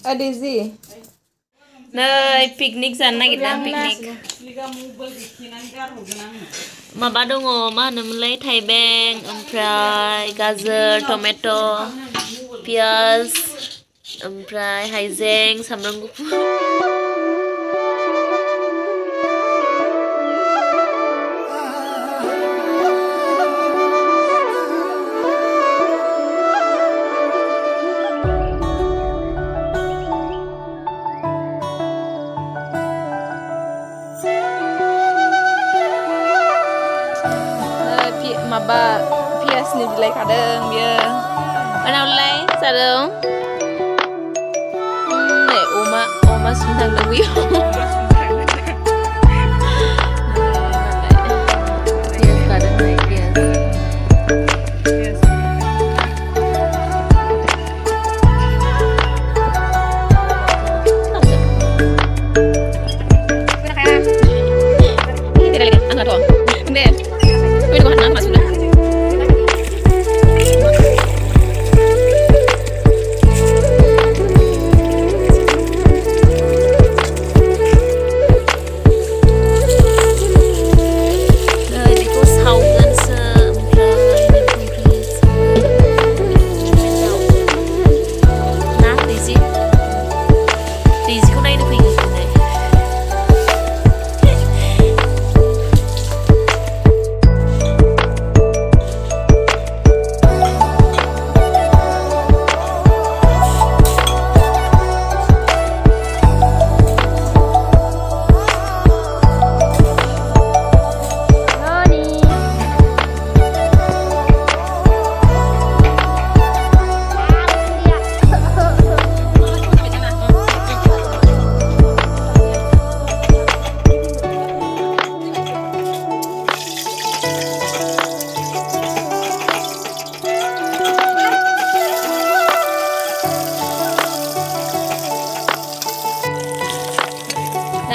Adizi. नै पिकनिक जानो नागिरदों पिकनिक माबा दङ मा होनोमोनलाय थाइबें ओमफ्राय गाजर टमेट' पियाज ओमफ्राय हाइजें सामब्राम गुफुर माबा पियासनि बिलाइ खादों बियो उनावलाय जादों नै अमा सुनो थांदों बियो पियास खादों नै पियास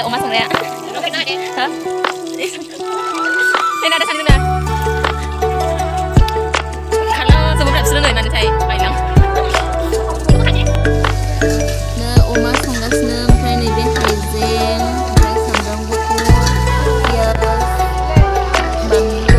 Oma sang ya. Hah? Ini ada sang sana. Kalau sebelum sudah nggak nanti saya bilang. Nah, Oma sanggas nem, kayak ini deh haizeng, kayak sambal buku, ya, bambu.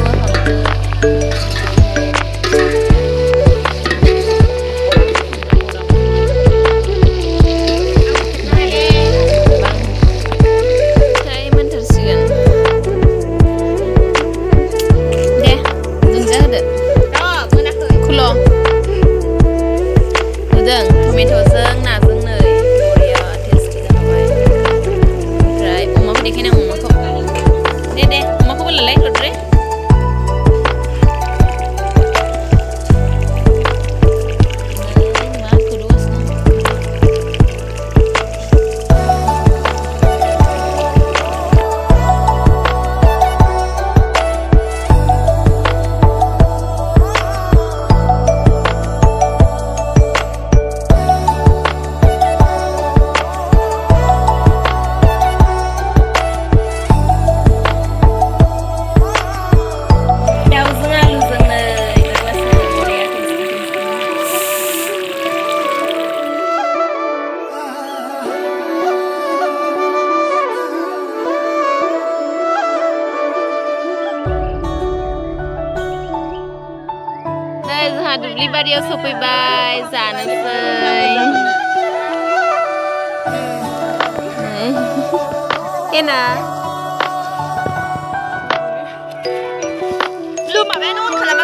Dubli bario sopaibai जानोसै Kena lu माबायानो अन खालाम